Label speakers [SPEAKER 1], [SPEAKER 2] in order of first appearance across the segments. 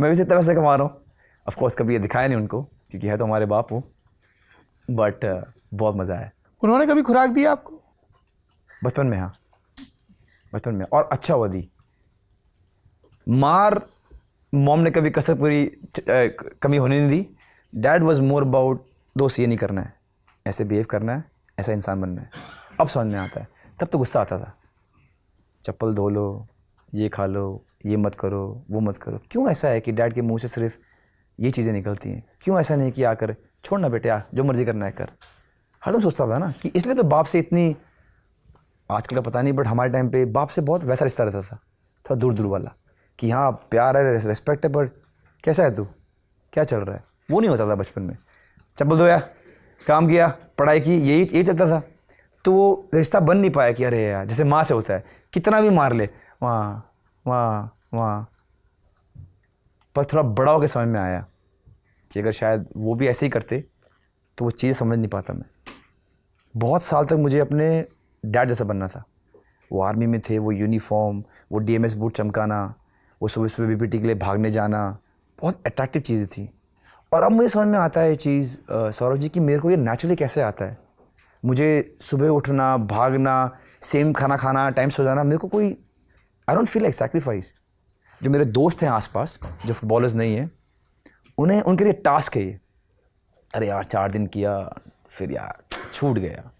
[SPEAKER 1] मैं भी इतने पैसे कमा रहा हूँ। ऑफ कोर्स कभी ये दिखाया नहीं उनको क्योंकि है तो हमारे बाप हो, बट बहुत मज़ा आया।
[SPEAKER 2] उन्होंने कभी खुराक दी आपको?
[SPEAKER 1] बचपन में, हाँ बचपन में, और अच्छा हुआ दी। मार मॉम ने कभी कसर पूरी कमी होने नहीं दी। डैड वॉज मोर अबाउट दोस्त ये नहीं करना है, ऐसे बिहेव करना है, ऐसा इंसान बनना है। अब समझ में आता है, तब तो गुस्सा आता था। चप्पल धो लो, ये खा लो, ये मत करो, वो मत करो। क्यों ऐसा है कि डैड के मुंह से सिर्फ ये चीज़ें निकलती हैं? क्यों ऐसा नहीं कि आकर छोड़ना बेटे, आ जो मर्जी करना है कर। हरदम सोचता था ना कि इसलिए तो बाप से इतनी, आजकल का पता नहीं बट हमारे टाइम पे बाप से बहुत वैसा रिश्ता रहता था, थोड़ा दूर दूर वाला, कि हाँ प्यार है, रेस्पेक्ट है, बट कैसा है तू, क्या चल रहा है, वो नहीं होता था बचपन में। चप्पल धोया, काम किया, पढ़ाई की, यही चलता था। तो वो रिश्ता बन नहीं पाया कि अरे यार जैसे माँ से होता है, कितना भी मार ले वहाँ वहाँ वहाँ। पर थोड़ा बड़ा होकर समझ में आया कि अगर शायद वो भी ऐसे ही करते तो वो चीज़ समझ नहीं पाता मैं। बहुत साल तक मुझे अपने डैड जैसा बनना था। वो आर्मी में थे, वो यूनिफॉर्म, वो डीएमएस बूट चमकाना, वो सुबह सुबह बीपीटी के लिए भागने जाना, बहुत अट्रैक्टिव चीज़ें थी। और अब मुझे समझ में आता है ये चीज़ सौरभ जी कि मेरे को ये नेचुरली कैसे आता है। मुझे सुबह उठना, भागना, सेम खाना खाना, टाइम सो जाना, मेरे को कोई, I don't feel like sacrifice. जो मेरे दोस्त हैं आसपास जो फुटबॉलर्स नहीं हैं, उन्हें उनके लिए टास्क है ये। अरे यार 4 दिन किया फिर यार छूट गया,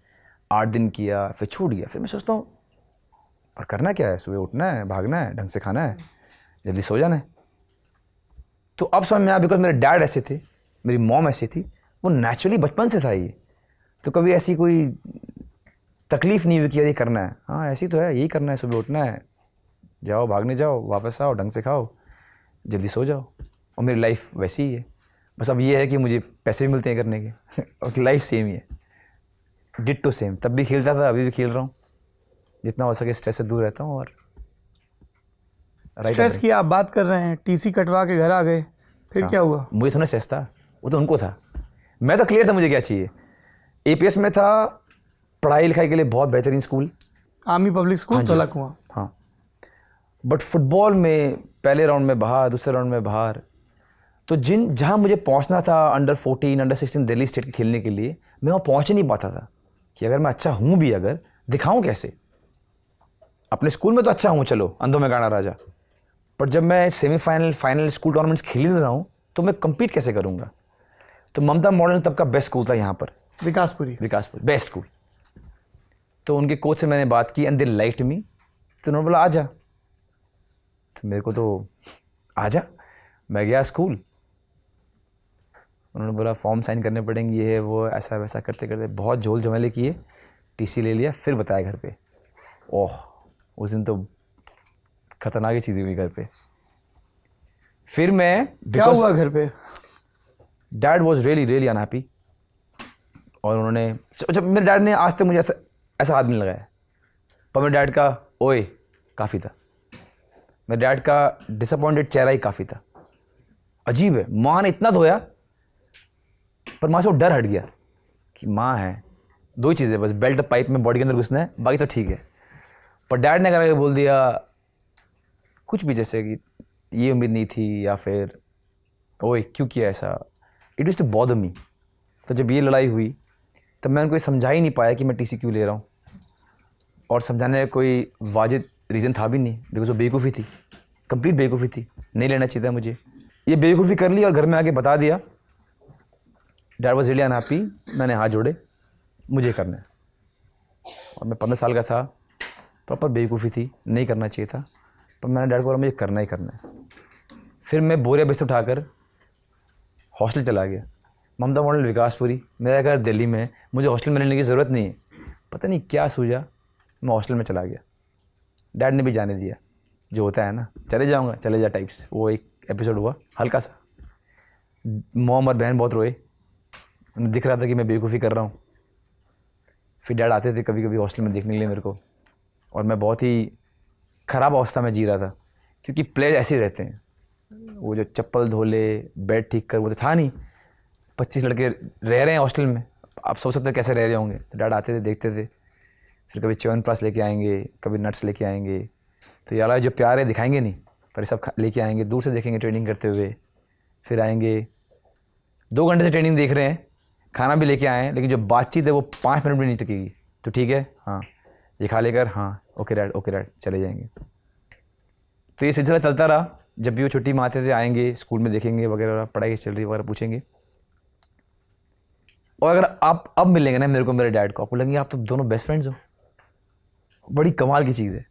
[SPEAKER 1] 8 दिन किया फिर छूट गया। फिर मैं सोचता हूँ और करना क्या है, सुबह उठना है, भागना है, ढंग से खाना है, जल्दी सो जाना है। तो अब समझ में आया बिकॉज मेरे डैड ऐसे थे, मेरी मॉम ऐसी थी, वो नेचुरली बचपन से था ये। तो कभी ऐसी कोई तकलीफ़ नहीं हुई कि ये करना है, हाँ ऐसी तो है, यही करना है, सुबह उठना है, जाओ भागने जाओ, वापस आओ, ढंग से खाओ, जल्दी सो जाओ। और मेरी लाइफ वैसी ही है। बस अब ये है कि मुझे पैसे भी मिलते हैं करने के और लाइफ सेम ही है, डिट्टो सेम। तब भी खेलता था, अभी भी खेल रहा हूँ, जितना हो सके स्ट्रेस से दूर रहता हूँ। और
[SPEAKER 2] स्ट्रेस की आप बात कर रहे हैं, टीसी कटवा के घर आ गए, फिर क्या हुआ?
[SPEAKER 1] मुझे थोड़ा स्ट्रेस था, वो तो उनको था। मैं तो क्लियर था मुझे क्या चाहिए। एपीएस में था, पढ़ाई लिखाई के लिए बहुत बेहतरीन school,
[SPEAKER 2] Army Public School Dhaula Kuan.
[SPEAKER 1] हाँ, बट फुटबॉल में पहले राउंड में बाहर, दूसरे राउंड में बाहर। तो जहाँ मुझे पहुँचना था अंडर 14, अंडर 16 दिल्ली स्टेट के खेलने के लिए, मैं वहाँ पहुँच ही नहीं पाता था कि अगर मैं अच्छा हूँ भी, अगर दिखाऊँ कैसे। अपने स्कूल में तो अच्छा हूँ, चलो अंधों में गाना राजा, बट जब मैं सेमीफाइनल, फाइनल स्कूल टूर्नामेंट्स खेल नहीं रहा हूँ तो मैं कम्पीट कैसे करूँगा। तो ममता मॉडल तब का बेस्ट स्कूल था यहाँ पर,
[SPEAKER 2] विकासपुरी
[SPEAKER 1] बेस्ट स्कूल। तो उनके कोच से मैंने बात की एंड दे लाइक्ड मी। तो उन्होंने बोला आ जा। तो मेरे को तो आ जा, मैं गया स्कूल। उन्होंने बोला फॉर्म साइन करने पड़ेंगे, ये है वो, ऐसा वैसा करते करते बहुत झोल झमेले किए, टीसी ले लिया, फिर बताया घर पे। ओह उस दिन तो खतरनाक ही चीज़ें हुई घर पे। फिर मैं,
[SPEAKER 2] क्या हुआ घर पे?
[SPEAKER 1] Dad was really unhappy. और उन्होंने, जब मेरे डैड ने आज तक मुझे ऐसा हाथ नहीं लगाया, पर मेरे डैड का ओए काफ़ी था। मेरे डैड का डिसअपॉइंटेड चेहरा ही काफ़ी था। अजीब है, माँ ने इतना धोया पर माँ से वो डर हट गया कि माँ है, 2 ही चीज़ें बस, बेल्ट पाइप में बॉडी के अंदर घुसना है, बाकी तो ठीक है। पर डैड ने करके बोल दिया कुछ भी, जैसे कि ये उम्मीद नहीं थी, या फिर ओए क्यों किया ऐसा, it is to bother me. तो जब ये लड़ाई हुई तब मैं उनको ये समझा ही नहीं पाया कि मैं टीसी क्यों ले रहा हूँ, और समझाने का कोई वाजिब रीज़न था भी नहीं, बिकॉज वो बेवकूफ़ी थी, कंप्लीट बेवकूफ़ी थी, नहीं लेना चाहिए था मुझे। ये बेवकूफ़ी कर ली और घर में आके बता दिया। Dad was really unhappy. मैंने हाथ जोड़े, मुझे करना है। और मैं 15 साल का था, प्रॉपर बेवकूफ़ी थी, नहीं करना चाहिए था, पर मैंने डैड को बोला मुझे करना ही करना है। फिर मैं बोरिया बिस्तर उठाकर हॉस्टल चला गया, ममता मॉडल विकासपुरी। मेरा घर दिल्ली में है, मुझे हॉस्टल में रहने की ज़रूरत नहीं है। पता नहीं क्या सूझा, मैं हॉस्टल में चला गया। डैड ने भी जाने दिया, जो होता है ना, चले जाऊँगा चले जा टाइप्स। वो एक एपिसोड हुआ हल्का सा, मॉम और बहन बहुत रोए, उन्हें दिख रहा था कि मैं बेवकूफ़ी कर रहा हूँ। फिर डैड आते थे कभी कभी हॉस्टल में देखने के लिए मेरे को, और मैं बहुत ही ख़राब अवस्था में जी रहा था, क्योंकि प्लेयर ऐसे ही रहते हैं। वो जो चप्पल धो ले, बेड ठीक कर, वो तो था नहीं। 25 लड़के रह रहे हैं हॉस्टल में, आप सोच सकते हैं कैसे रह रहे होंगे। तो डैड आते थे, देखते थे, फिर कभी च्यवनप्राश लेके आएंगे, कभी नट्स लेके आएंगे। तो यार जो प्यार है दिखाएंगे नहीं, पर ये सब लेके आएंगे, दूर से देखेंगे ट्रेनिंग करते हुए, फिर आएंगे 2 घंटे से ट्रेनिंग देख रहे हैं, खाना भी लेके आए हैं, लेकिन जो बातचीत है वो 5 मिनट भी नहीं टिकेगी। तो ठीक है, हाँ ये खा लेकर, हाँ ओके डैड चले जाएंगे। तो ये सिलसिला चलता रहा। जब भी वो छुट्टी में आते थे, आएंगे स्कूल में देखेंगे वगैरह, पढ़ाई चल रही वगैरह पूछेंगे। और अगर आप अब मिलेंगे ना मेरे को, मेरे डैड को, आपको लगेंगे आप तो दोनों बेस्ट फ्रेंड्स हो। बड़ी कमाल की चीज़ है।